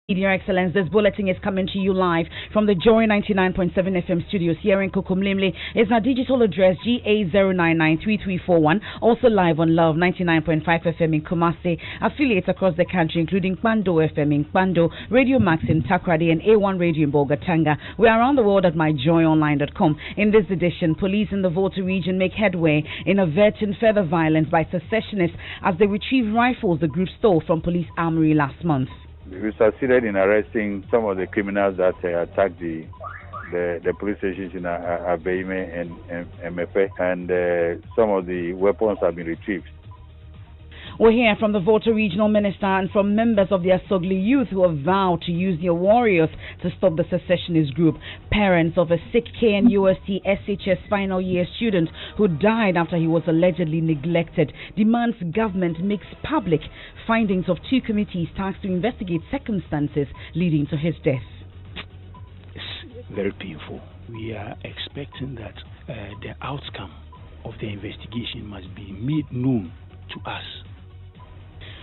Your Excellence, this bulletin is coming to you live from the Joy 99.7 FM studios here in Kokomlimli. It's our digital address GA0993341. Also live on Love 99.5 FM in Kumasi. Affiliates across the country, including Pando FM in Pando, Radio Max in Takrady, and A1 Radio in Bolgatanga. We are around the world at myjoyonline.com. In this edition, police in the Volta region make headway in averting further violence by secessionists as they retrieve rifles the group stole from police armory last month. We succeeded in arresting some of the criminals that attacked the police stations in Abeime and Emefa, and some of the weapons have been retrieved. We'll hear from the Volta Regional Minister and from members of the Asogli youth who have vowed to use their warriors to stop the secessionist group. Parents of a sick KNUST SHS final year student who died after he was allegedly neglected demands government makes public findings of two committees tasked to investigate circumstances leading to his death. It's very painful. We are expecting that the outcome of the investigation must be made known to us.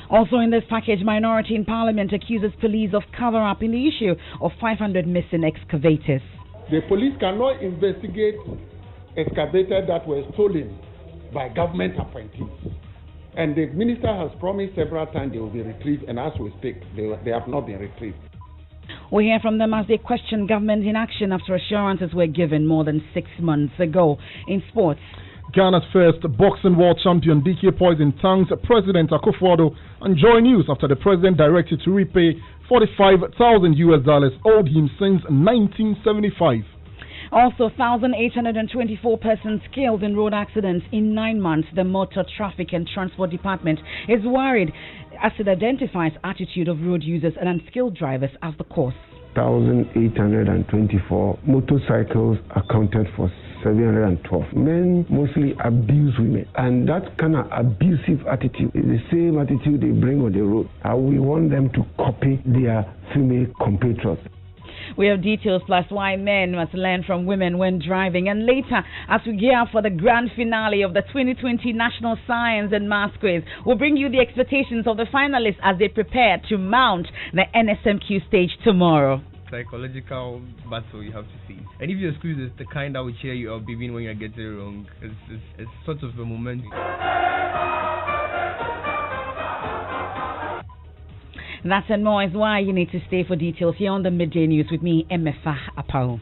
Also in this package, minority in parliament accuses police of cover-up in the issue of 500 missing excavators. The police cannot investigate excavators that were stolen by government appointees. And the minister has promised several times they will be retrieved, and as we speak, they have not been retrieved. We hear from them as they question government inaction after assurances were given more than 6 months ago. In sports, Ghana's first boxing world champion DK Poison thanks President Akufo-Addo and Joy News after the president directed to repay $45,000 owed him since 1975. Also, 1,824 persons killed in road accidents in 9 months. The Motor Traffic and Transport Department is worried as it identifies attitude of road users and unskilled drivers as the cause. 1,824 motorcycles accounted for 712. Men mostly abuse women, and that kind of abusive attitude is the same attitude they bring on the road. We want them to copy their female compatriots. We have details plus why men must learn from women when driving. And later, as we gear up for the grand finale of the 2020 National Science and Maths Quiz, we'll bring you the expectations of the finalists as they prepare to mount the NSMQ stage tomorrow. Psychological battle you have to see. And if your quiz is the kind that will cheer you up even when you're getting it wrong, it's sort of a moment. That and more is why you need to stay for details here on the Midday News with me, Emefa Apawu.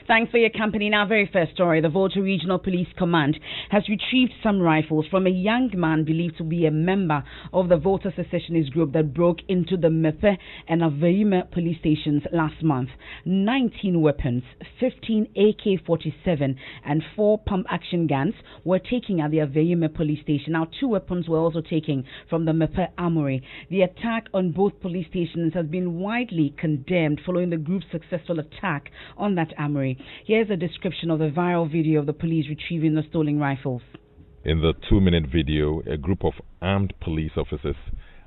Thanks for your company. Now, very first story. The Volta Regional Police Command has retrieved some rifles from a young man believed to be a member of the Volta secessionist group that broke into the Mepe and Aveime police stations last month. 19 weapons, 15 AK-47 and 4 pump-action guns were taken at the Aveime police station. Now, 2 weapons were also taken from the Mepe armory. The attack on both police stations has been widely condemned following the group's successful attack on that armory. Here's a description of the viral video of the police retrieving the stolen rifles. In the 2-minute video, a group of armed police officers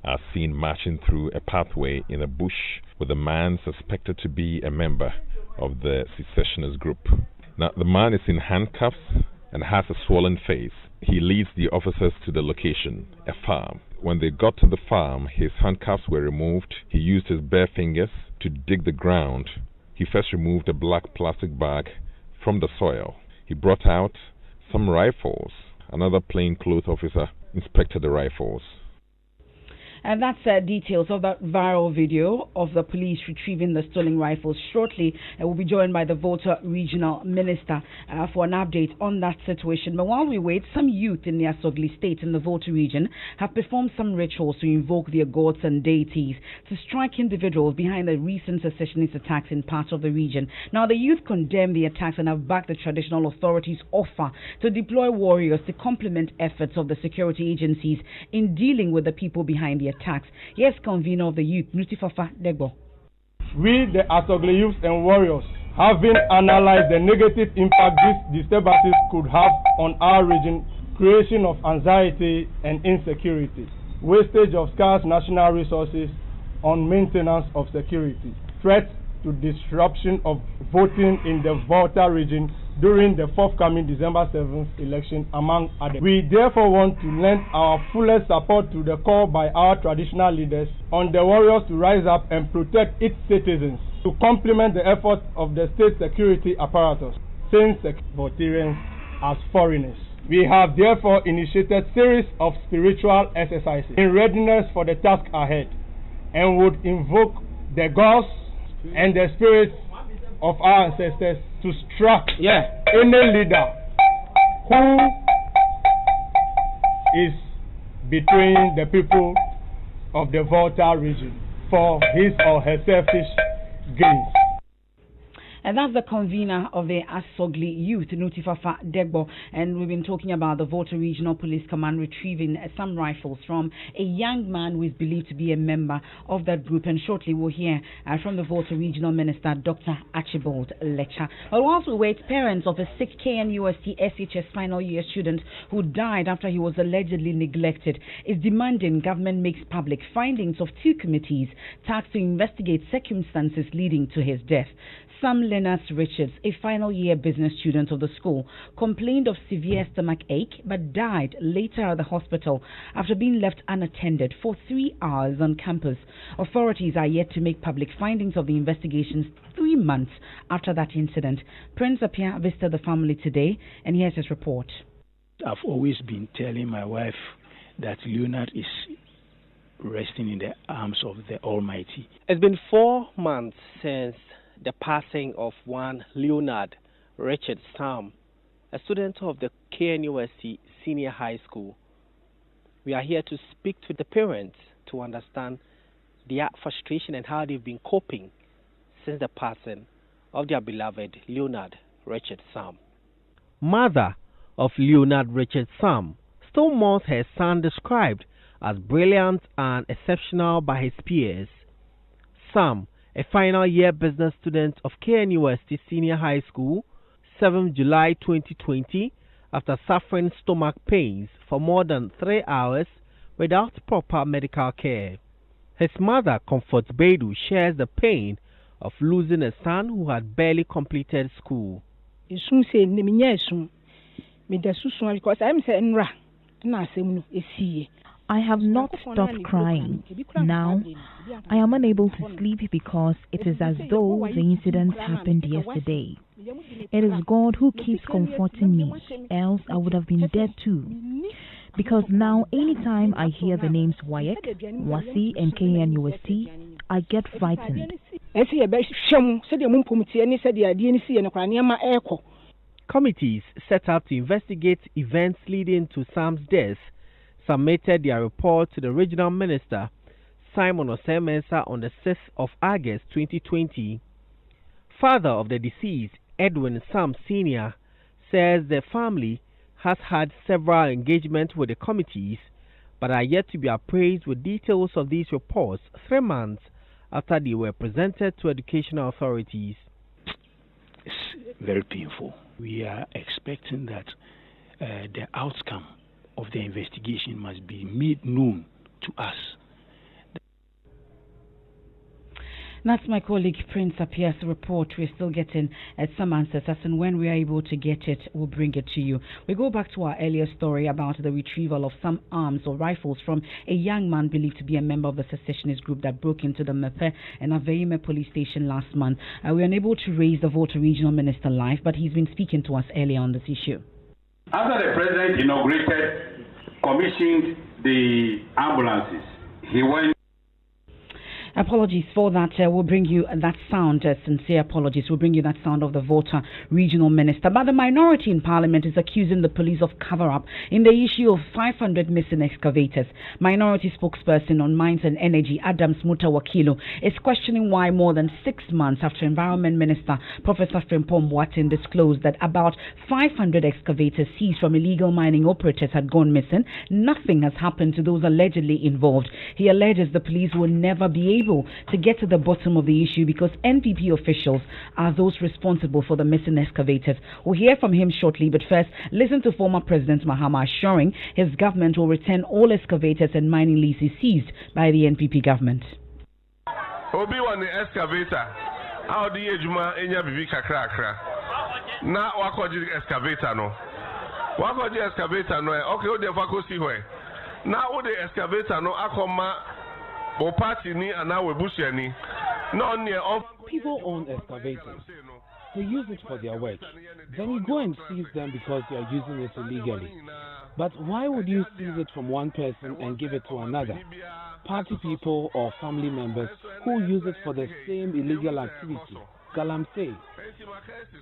are seen marching through a pathway in a bush with a man suspected to be a member of the secessionist group. Now, the man is in handcuffs and has a swollen face. He leads the officers to the location, a farm. When they got to the farm, his handcuffs were removed. He used his bare fingers to dig the ground. He first removed a black plastic bag from the soil. He brought out some rifles. Another plainclothes officer inspected the rifles. And that's details of that viral video of the police retrieving the stolen rifles. Shortly, we'll be joined by the Volta Regional Minister for an update on that situation. But while we wait, some youth in the Asogli state in the Volta region have performed some rituals to invoke their gods and deities to strike individuals behind the recent secessionist attacks in parts of the region. Now, the youth condemn the attacks and have backed the traditional authorities' offer to deploy warriors to complement efforts of the security agencies in dealing with the people behind the attacks. Yes, convener of the youth, Nutifafa Degbo. We, the Asogli youths and warriors, having analyzed the negative impact these disturbances could have on our region, creation of anxiety and insecurity, wastage of scarce national resources on maintenance of security, threats to disruption of voting in the Volta region during the forthcoming December 7th election, among others. We therefore want to lend our fullest support to the call by our traditional leaders on the warriors to rise up and protect its citizens, to complement the efforts of the state security apparatus, since the Voltarians as foreigners. We have therefore initiated a series of spiritual exercises in readiness for the task ahead, and would invoke the gods and the spirits of our ancestors to strike any leader who is betraying the people of the Volta region for his or her selfish gains. And that's the convener of the Asogli Youth, Nutifafa Degbo. And we've been talking about the Volta Regional Police Command retrieving some rifles from a young man who is believed to be a member of that group. And shortly we'll hear from the Volta Regional Minister, Dr. Archibald Lecha. But whilst we wait, parents of a sick KNUST SHS final year student who died after he was allegedly neglected is demanding government makes public findings of 2 committees tasked to investigate circumstances leading to his death. Sam Lennox Richards, a final year business student of the school, complained of severe stomach ache but died later at the hospital after being left unattended for 3 hours on campus. Authorities are yet to make public findings of the investigations 3 months after that incident. Prince Apia visited the family today, and here's his report. I've always been telling my wife that Leonard is resting in the arms of the Almighty. It's been 4 months since the passing of one Leonard Richard Sam, a student of the KNUST Senior High School. We are here to speak to the parents to understand their frustration and how they've been coping since the passing of their beloved Leonard Richard Sam. Mother of Leonard Richard Sam still mourns her son, described as brilliant and exceptional by his peers. Sam, a final year business student of KNUST Senior High School, 7 July 2020, after suffering stomach pains for more than 3 hours without proper medical care. His mother, Comfort Bedu, shares the pain of losing a son who had barely completed school. I have not stopped crying. Now, I am unable to sleep because it is as though the incident happened yesterday. It is God who keeps comforting me, else I would have been dead too. Because now, anytime I hear the names Wayek, Wasi, and KNUST, I get frightened. Committees set up to investigate events leading to Sam's death submitted their report to the regional minister, Simon Osemensa, on the 6th of August 2020. Father of the deceased, Edwin Sam Sr., says the family has had several engagements with the committees, but are yet to be appraised with details of these reports 3 months after they were presented to educational authorities. It's very painful. We are expecting that the outcome of the investigation must be made known to us. That's my colleague Prince Apia's report. We're still getting some answers, and when we are able to get it, we'll bring it to you. We go back to our earlier story about the retrieval of some arms or rifles from a young man believed to be a member of the secessionist group that broke into the Mepe and Aveime police station last month. We were unable to raise the Volta Regional Minister live, but he's been speaking to us earlier on this issue. After the president inaugurated, commissioned the ambulances, he went. Apologies for that. We'll bring you that sound. Sincere apologies. We'll bring you that sound of the Volta regional minister. But the minority in parliament is accusing the police of cover-up in the issue of 500 missing excavators. Minority spokesperson on Mines and Energy, Adams Mutawakilo, is questioning why more than 6 months after Environment Minister Professor Frimpong Boateng disclosed that about 500 excavators seized from illegal mining operators had gone missing, nothing has happened to those allegedly involved. He alleges the police will never be able to get to the bottom of the issue because NPP officials are those responsible for the missing excavators. We'll hear from him shortly, but first, listen to former President Mahama assuring his government will return all excavators and mining leases seized by the NPP government. Obi on the excavator. how the ejuma enya bibi kakra na wakoji excavator no okay o dey fa si hwe na o dey excavator no akoma o party ni ana we busuani no near of people own excavators. They use it for their work. Then you go and seize them because they are using it illegally. But why would you seize it from one person and give it to another? Party people or family members who use it for the same illegal activity. Galamsey.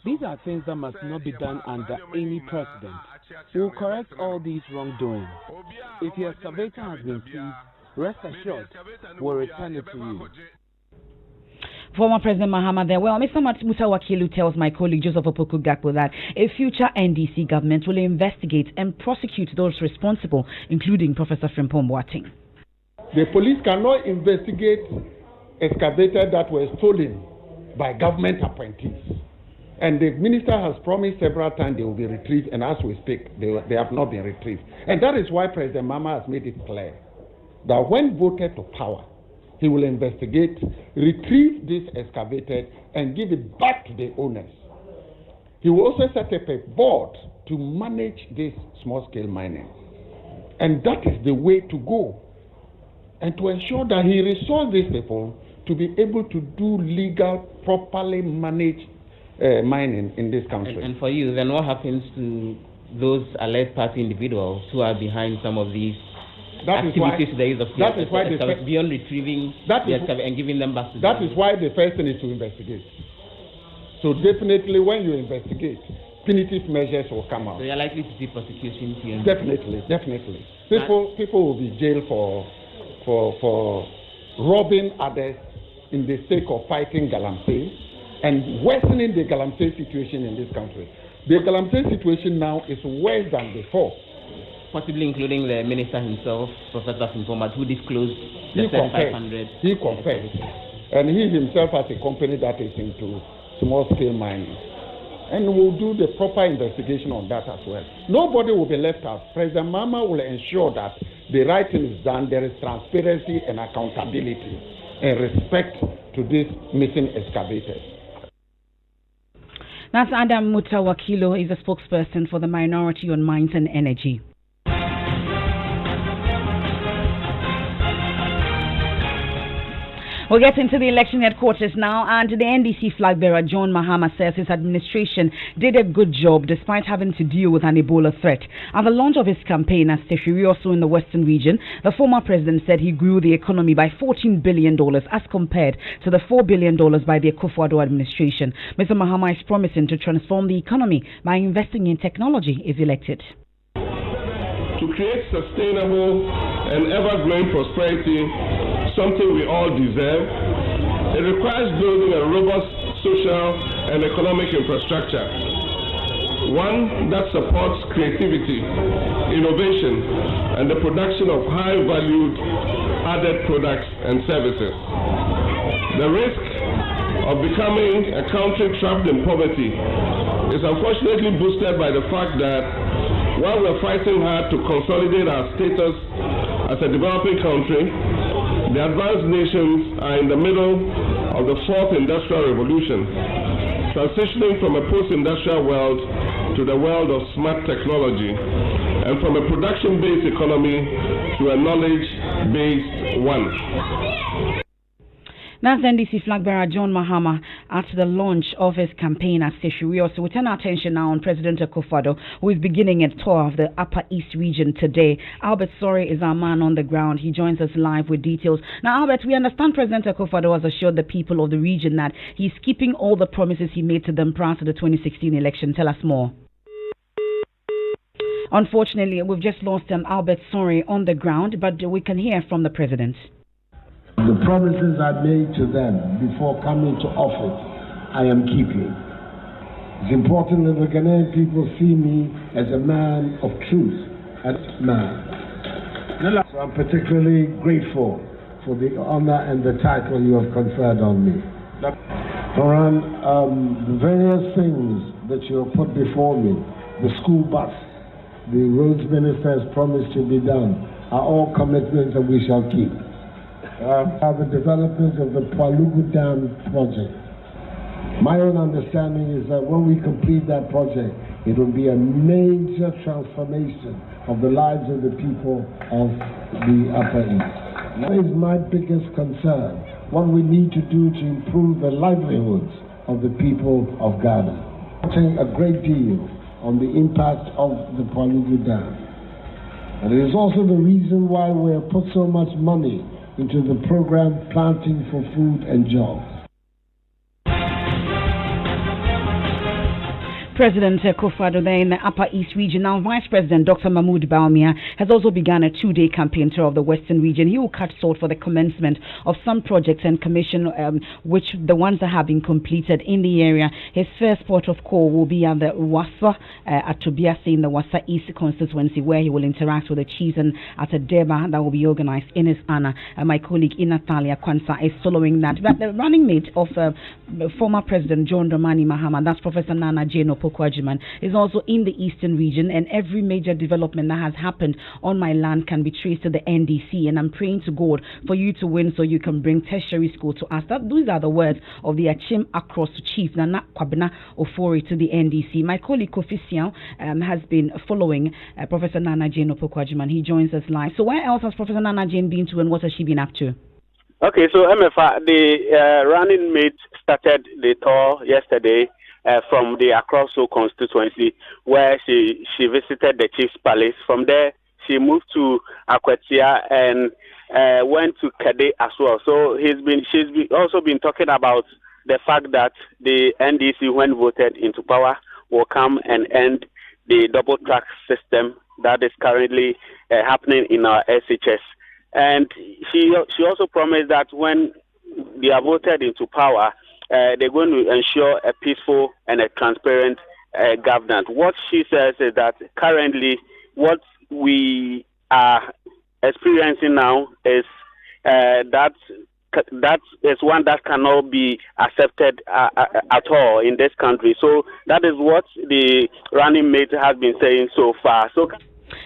These are things that must not be done under any precedent. We will correct all these wrongdoings. If your excavator has been seized, rest assured, we'll return it to you. Former President Mahama there. Well, Mr. Musa Wakilu tells my colleague Joseph Opoku Gakpo that a future NDC government will investigate and prosecute those responsible, including Professor Frimpong Boateng. The police cannot investigate excavators that were stolen by government appointees. And the minister has promised several times they will be retrieved, and as we speak, they have not been retrieved. And that is why President Mahama has made it clear that when voted to power, he will investigate, retrieve this excavator, and give it back to the owners. He will also set up a board to manage this small-scale mining. And that is the way to go. And to ensure that he restores these people to be able to do legal, properly managed mining in this country. And for you, then what happens to those alleged party individuals who are behind some of these activities to the use of beyond retrieving and giving them back to That is why the first thing is to investigate. So definitely when you investigate, punitive measures will come out. So you're likely to see prosecutions here? Definitely. People will be jailed for robbing others in the sake of fighting Galamsey and worsening the Galamsey situation in this country. The Galamsey situation now is worse than before. Possibly including the minister himself, Professor Frimpong, who disclosed the 500. He confessed. And he himself has a company that is into small-scale mining. And we'll do the proper investigation on that as well. Nobody will be left out. President Mahama will ensure that the right thing is done, there is transparency and accountability and respect to these missing excavators. That's Adam Mutawakilo, is a spokesperson for the Minority on Mines and Energy. We'll get into the election headquarters now, and the NDC flag bearer John Mahama says his administration did a good job despite having to deal with an Ebola threat. At the launch of his campaign as Teshirioso in the Western region, the former president said he grew the economy by $14 billion as compared to the $4 billion by the Akufo-Addo administration. Mr. Mahama is promising to transform the economy by investing in technology if elected. To create sustainable and ever-growing prosperity, something we all deserve, it requires building a robust social and economic infrastructure. One that supports creativity, innovation, and the production of high-valued added products and services. The risk of becoming a country trapped in poverty is unfortunately boosted by the fact that while we're fighting hard to consolidate our status as a developing country, the advanced nations are in the middle of the fourth industrial revolution, transitioning from a post-industrial world to the world of smart technology, and from a production-based economy to a knowledge-based one. That's NDC flag bearer John Mahama at the launch of his campaign at Teshirioso. We turn our attention now on President Akufo-Addo, who is beginning a tour of the Upper East region today. Albert Sori is our man on the ground. He joins us live with details. Now, Albert, we understand President Akufo-Addo has assured the people of the region that he's keeping all the promises he made to them prior to the 2016 election. Tell us more. Unfortunately, we've just lost Albert Sori on the ground, but we can hear from the president. The promises I made to them before coming to office, I am keeping. It's important that the Ghanaian people see me as a man of truth, as a man. So I'm particularly grateful for the honor and the title you have conferred on me. Moran, the various things that you have put before me, the school bus, the roads minister has promised to be done, are all commitments that we shall keep. The development of the Palugu Dam project, My own understanding is that when we complete that project, it will be a major transformation of the lives of the people of the Upper East. That is my biggest concern, what we need to do to improve the livelihoods of the people of Ghana. I think a great deal on the impact of the Palugu Dam. And it is also the reason why we have put so much money into the program Planting for Food and Jobs. President Akufo-Addo there in the Upper East region. Now, Vice President Dr. Mahmoud Bawumia has also begun a 2-day campaign tour of the Western region. He will cut salt for the commencement of some projects and commission, which the ones that have been completed in the area. His first port of call will be at the Wassa at Tobiase in the Wassa East constituency, where he will interact with the chiefs and at a deba that will be organized in his honor. My colleague Natalia Kwanza is following that. But the running mate of former President John Dramani Mahama, that's Professor Nana Jane Opoku-Agyeman, is also in the eastern region, and every major development that has happened on my land can be traced to the NDC, and I'm praying to God for you to win so you can bring tertiary school to us. Those are the words of the Achim Across Chief Nana Kwabena Ofori to the NDC. My colleague Kofi Siao has been following Professor Nana Jane Opoku-Agyeman. He joins us live. So where else has Professor Nana Jane been to, and what has she been up to? Okay, so Emefa, the running mate started the tour yesterday from the Akroso constituency, where she visited the chief's palace. From there, she moved to Akwatia and went to Kade as well. So she's also been talking about the fact that the NDC, when voted into power, will come and end the double track system that is currently happening in our SHS. And she also promised that when they are voted into power, they're going to ensure a peaceful and a transparent governance. What she says is that currently what we are experiencing now is that is one that cannot be accepted at all in this country. So that is what the running mate has been saying so far. So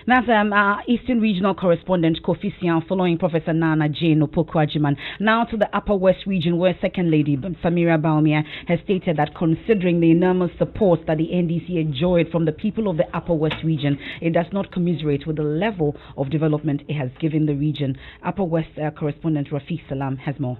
that's our Eastern Regional Correspondent Kofi Sian following Professor Nana Jane Opoku-Agyeman. Now to the Upper West region, where Second Lady Samira Bawumia has stated that considering the enormous support that the NDC enjoyed from the people of the Upper West region, it does not commiserate with the level of development it has given the region. Upper West Correspondent Rafiq Salam has more.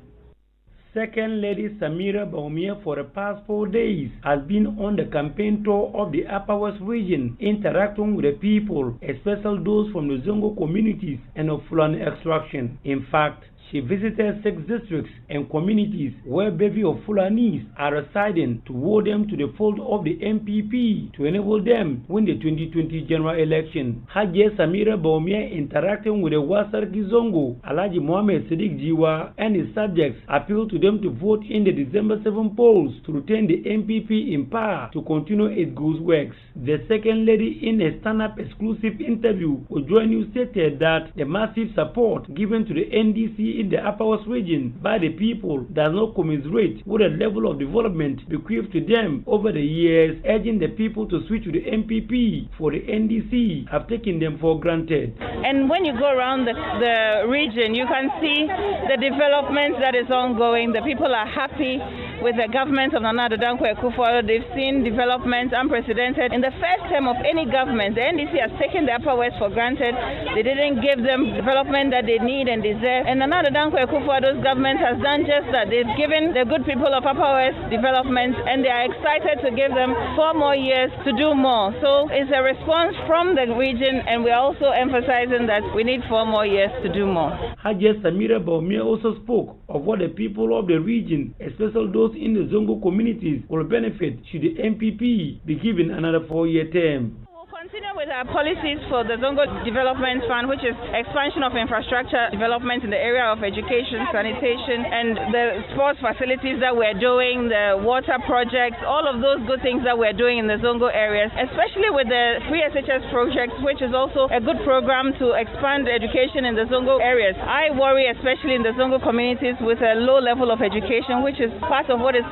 Second Lady Samira Bawumia for the past 4 days has been on the campaign tour of the Upper West region, interacting with the people, especially those from the Zongo communities and of Fulani extraction. In fact, she visited 6 districts and communities where bevy of Fulanis are residing to woo them to the fold of the MPP to enable them win the 2020 general election. Hajia Samira Bawumia interacting with the Wasar Gizongo, Alhaji Mohammed Sadiq Jiwa and his subjects appealed to them to vote in the December 7 polls to retain the MPP in power to continue its good works. The Second Lady, in a stand-up exclusive interview with Joy News, stated that the massive support given to the NDC in the Upper West region by the people does not commiserate with the level of development bequeathed to them over the years, urging the people to switch to the MPP for the NDC have taken them for granted. And when you go around the region, you can see the development that is ongoing. The people are happy with the government of Nana Addo Dankwa Akufo-Addo. They've seen development unprecedented. In the first term of any government, the NDC has taken the Upper West for granted. They didn't give them development that they need and deserve. And Nana Addo Dankwa Akufo-Addo's government has done just that. They've given the good people of Upper West development, and they are excited to give them 4 more years to do more. So it's a response from the region, and we're also emphasizing that we need 4 more years to do more. Hajia Samira Bawumia also spoke of what the people of the region, especially those in the Zongo communities, will benefit should the MPP be given another 4-year term. Continue with our policies for the Zongo Development Fund, which is expansion of infrastructure development in the area of education, sanitation, and the sports facilities that we're doing, the water projects, all of those good things that we're doing in the Zongo areas, especially with the free SHS project, which is also a good program to expand education in the Zongo areas. I worry especially in the Zongo communities with a low level of education, which is part of what is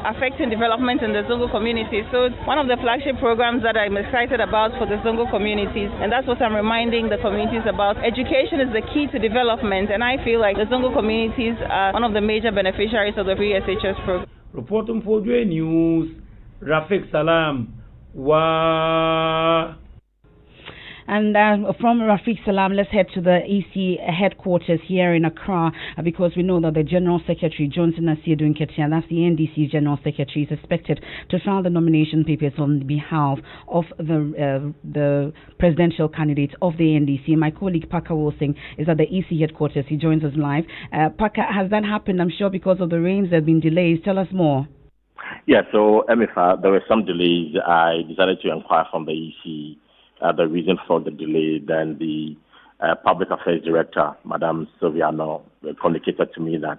affecting development in the Zongo communities. So it's one of the flagship programs that I'm excited about for the Zongo communities, and that's what I'm reminding the communities about. Education is the key to development, and I feel like the Zongo communities are one of the major beneficiaries of the free SHS program. Reporting for Joy News, Rafiq Salam. Wa. And from Rafiq Salam, let's head to the EC headquarters here in Accra because we know that the General Secretary, Johnson Asiedu Nketia, that's the NDC's General Secretary, is expected to file the nomination papers on behalf of the presidential candidate of the NDC. My colleague Paka Wilson is at the EC headquarters. He joins us live. Paka, has that happened? I'm sure because of the rains there have been delays. Tell us more. Yeah, so Emefa, there were some delays. I decided to inquire from the EC the reason for the delay. Then the Public Affairs Director, Madam Silviano, communicated to me that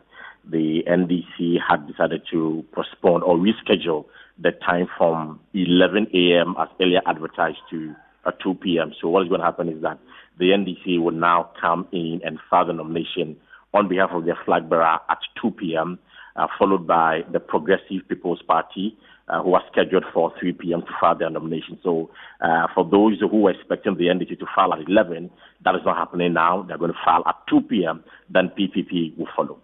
the NDC had decided to postpone or reschedule the time from 11 a.m. as earlier advertised to 2 p.m. So what is going to happen is that the NDC will now come in and file the nomination on behalf of their flag bearer at 2 p.m., followed by the Progressive People's Party, who are scheduled for 3 p.m. to file their nomination. So for those who were expecting the NDC to file at 11, that is not happening now. They're going to file at 2 p.m., then PPP will follow.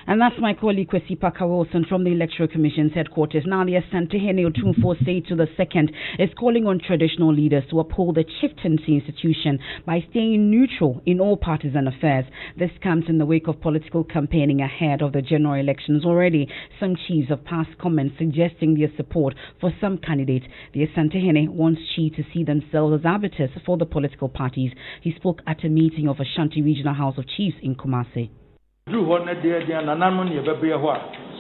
And that's my colleague Kwesi Paka Wilson from the Electoral Commission's headquarters. Now the Asantehene Otumfuo Seitu II is calling on traditional leaders to uphold the chieftaincy institution by staying neutral in all partisan affairs. This comes in the wake of political campaigning ahead of the general elections. Already, some chiefs have passed comments suggesting their support for some candidates. The Asantehene wants chiefs to see themselves as arbiters for the political parties. He spoke at a meeting of Ashanti Regional House of Chiefs in Kumasi. Drew Hornet, dear, and an harmony of a beer.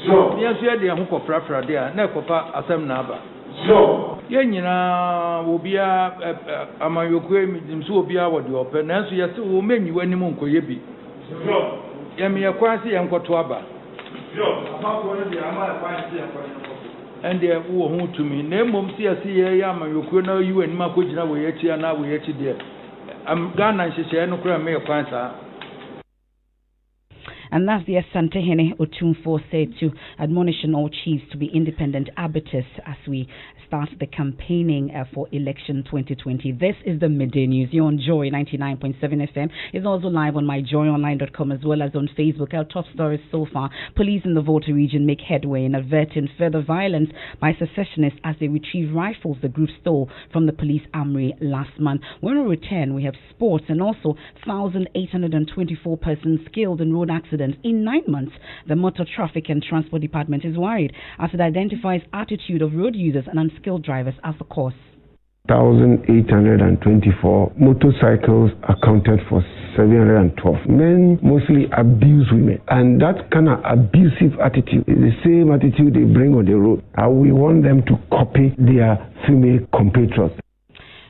So, yes, you had the uncle Frafra there, Necopa, Assam Naba. So, Yenina will be a Mayoque, will be our open, and so yes, will mean you any monk, Yebi. So, Yemi Aquasi and Cotuaba. And they were home to me. Name Mum CSC, Yamayoku, you and Makujina, we ate here, now we ate there. I'm gone and she said, no crime, may a And that's the Asantehene Otumfuo Seitu admonishing all chiefs to be independent arbiters as we start the campaigning for election 2020. This is the Midday News. You're on Joy 99.7 FM. It's also live on myjoyonline.com as well as on Facebook. Our top stories so far: police in the Volta region make headway in averting further violence by secessionists as they retrieve rifles the group stole from the police armory last month. When we return, we have sports and also 1,824 persons killed in road accidents in 9 months. The Motor Traffic and Transport Department is worried as it identifies attitude of road users and unskilled drivers as the cause. 1,824 motorcycles accounted for 712. Men mostly abuse women, and that kind of abusive attitude is the same attitude they bring on the road. And we want them to copy their female compatriots.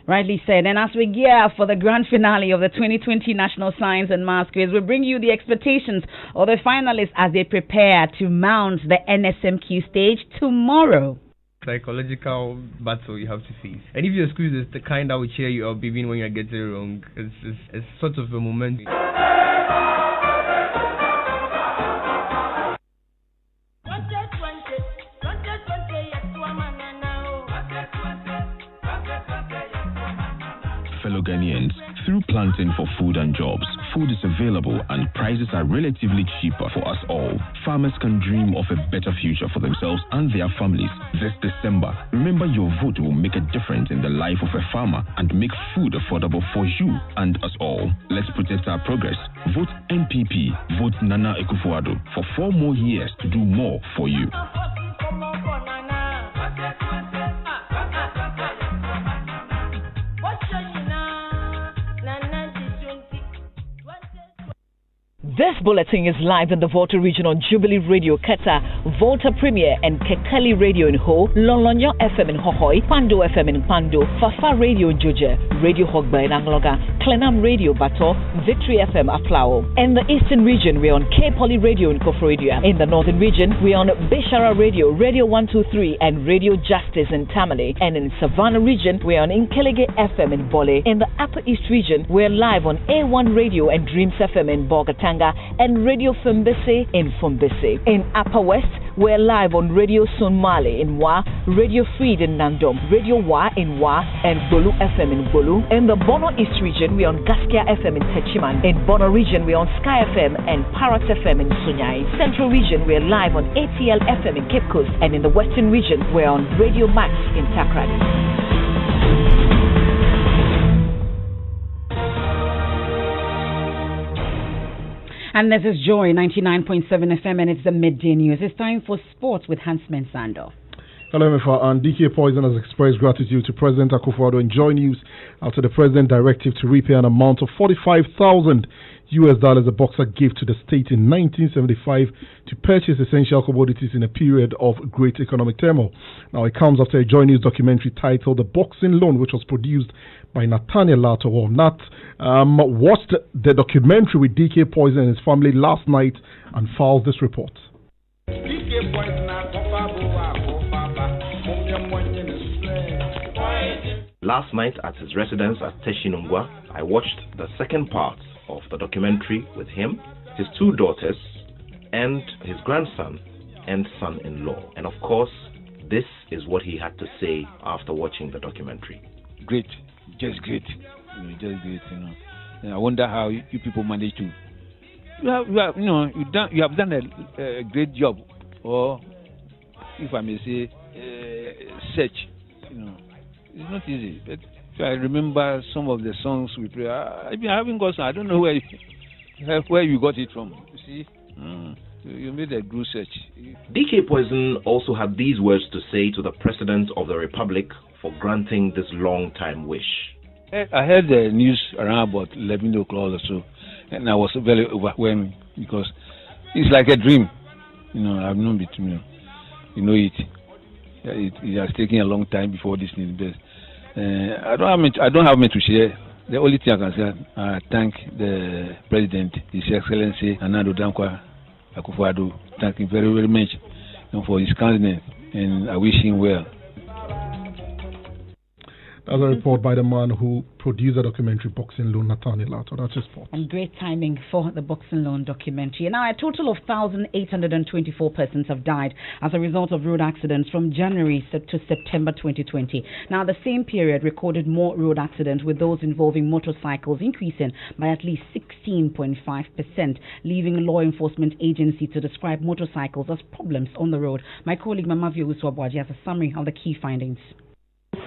Rightly said. And as we gear up for the grand finale of the 2020 National Science and Maths Quiz, we bring you the expectations of the finalists as they prepare to mount the NSMQ stage tomorrow. Psychological battle you have to face. And if your excuse is the kind that will cheer you up even when you get it wrong, it's sort of a moment. Fellow Ghanaians, through planting for food and jobs, food is available and prices are relatively cheaper for us all. Farmers can dream of a better future for themselves and their families this December. Remember, your vote will make a difference in the life of a farmer and make food affordable for you and us all. Let's protect our progress. Vote NPP. Vote Nana Akufo-Addo for 4 more years to do more for you. This bulletin is live in the Volta region on Jubilee Radio Keta, Volta Premier and Kekali Radio in Ho, Lolonyo FM in Hohoi, Pando FM in Pando, Fafa Radio in Joje, Radio Hogba in Angloga, Klenam Radio Bato, Victory FM Aflao. In the Eastern region, we're on K-Poly Radio in Kofrodia. In the Northern region, we're on Bishara Radio, Radio 123 and Radio Justice in Tamale. And in Savannah region, we're on Inkelege FM in Bole. In the Upper East region, we're live on A1 Radio and Dreams FM in Bogatanga. Accra, and Radio Fumbese in Fumbese. In Upper West, we're live on Radio Sonmale in Wa, Radio Freed in Nandom, Radio Wa in Wa, and Bolu FM in Bolu. In the Bono East region, we're on Gaskia FM in Techiman. In Bono region, we're on Sky FM and Parrot FM in Sunyai. Central region, we're live on ATL FM in Cape Coast. And in the Western region, we're on Radio Max in Takrady. And this is Joy 99.7 FM, and it's the Midday News. It's time for sports with Hans Mensando. Hello, Emefa. And DK Poison has expressed gratitude to President Akufo-Addo in Joy News after the President directive to repay an amount of $45,000 a boxer gave to the state in 1975 to purchase essential commodities in a period of great economic turmoil. Now, it comes after a Joy News documentary titled The Boxing Loan, which was produced by Nathaniel Lato, or Nat, watched the documentary with DK Poison and his family last night and filed this report. Last night at his residence at Teshinungwa, I watched the second part of the documentary with him, his two daughters, and his grandson and son-in-law. And of course, this is what he had to say after watching the documentary. Great, just great, just great. And I wonder how you people manage to. You have done a great job, or if I may say, search. It's not easy. But if I remember some of the songs we play, I haven't got some. I don't know where you got it from. You see, you made a good search. DK Poison also had these words to say to the President of the Republic for granting this long-time wish. I heard the news around about 11 o'clock or so, and I was very overwhelmed because it's like a dream. I've known it. It has taken a long time before this thing. I don't have much to share. The only thing I can say, I thank the President, His Excellency Anado Dankwa Akufo-Addo. Thank him very, very much for his kindness, and I wish him well. That's a report by the man who produced the documentary Boxing Loan, Nathaniel Lato. That's his report. And great timing for the Boxing Loan documentary. Now, a total of 1,824 persons have died as a result of road accidents from January to September 2020. Now, the same period recorded more road accidents, with those involving motorcycles increasing by at least 16.5%, leaving law enforcement agencies to describe motorcycles as problems on the road. My colleague Mamavio Uswabwaji has a summary of the key findings.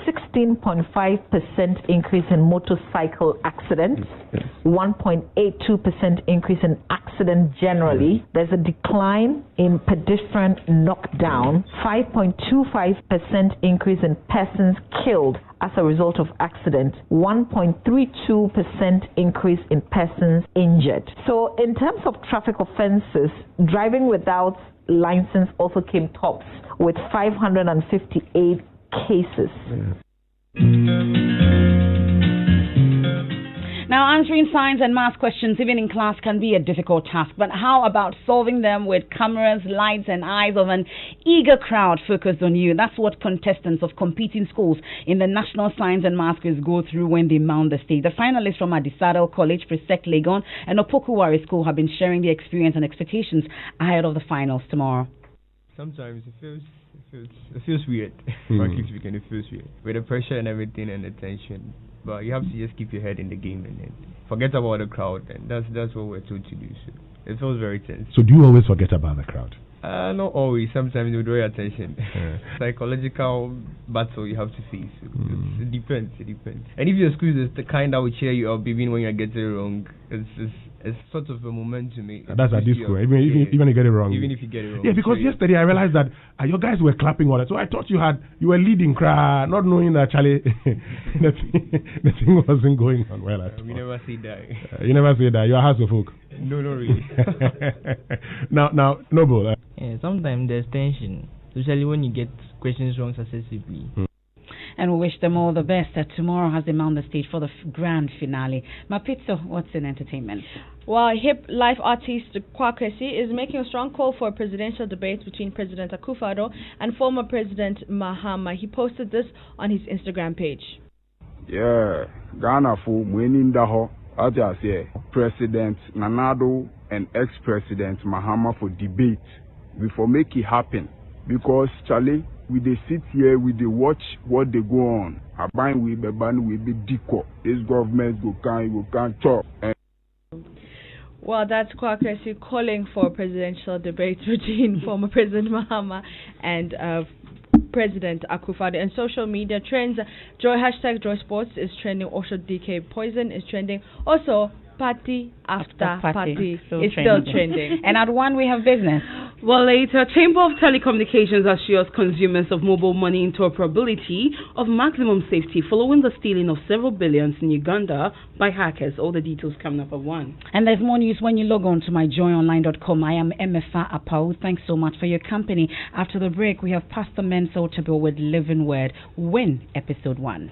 16.5% increase in motorcycle accidents, 1.82% increase in accidents generally. There's a decline in pedestrian knockdown, 5.25% increase in persons killed as a result of accident, 1.32% increase in persons injured. So in terms of traffic offenses, driving without license also came tops with 558 cases. Now, answering science and math questions, even in class, can be a difficult task. But how about solving them with cameras, lights, and eyes of an eager crowd focused on you? That's what contestants of competing schools in the National Science and Math Quiz go through when they mount the stage. The finalists from Adisadel College, Presec Legon, and Opokuwari School have been sharing their experience and expectations ahead of the finals tomorrow. Sometimes it feels weird. Frankly speaking, it feels weird with the pressure and everything and the tension. But you have to just keep your head in the game and then forget about the crowd, and that's what we're told to do. So it feels very tense. So do you always forget about the crowd? Not always. Sometimes you draw your attention. Psychological battle you have to face. It depends. And if your school is the kind that will cheer you up even when you get it wrong, it's sort of a momentum. That's at this school. Even you get it wrong. Even if you get it wrong. Yeah, because yesterday I realized that your guys were clapping on it. So I thought you were leading, not knowing that Charlie the thing wasn't going on well at all. We never say that. You never say that. You're a house of folk. No, not really. Now, Noble. Yeah, sometimes there's tension, especially when you get questions wrong successively. And we wish them all the best. Tomorrow has them on the stage for the grand finale. Mapitso, what's in entertainment? Well, hip life artist Kwakwesi is making a strong call for a presidential debate between President Akufo-Addo and former President Mahama. He posted this on his Instagram page. Yeah, Ghana for winning the ho. As I say, President Nanado and ex-President Mahama for debate before make it happen. Because Charlie, we they sit here, we they watch what they go on. Abang we be ban we be diko. This government go can talk. Well, that's Kwakwesi calling for presidential debate between former President Mahama and President Akufo-Addo. And social media trends, hashtag Joy Sports is trending. Also, DK Poison is trending. Also, party after party is still trending. And at 1 we have business. Well, later, Chamber of Telecommunications assures consumers of mobile money interoperability of maximum safety following the stealing of several billions in Uganda by hackers. All the details coming up at 1. And there's more news when you log on to myjoyonline.com. I am Emefa Apawu. Thanks so much for your company. After the break, we have Pastor Mensa Otabil with Living Word, Win, Episode 1.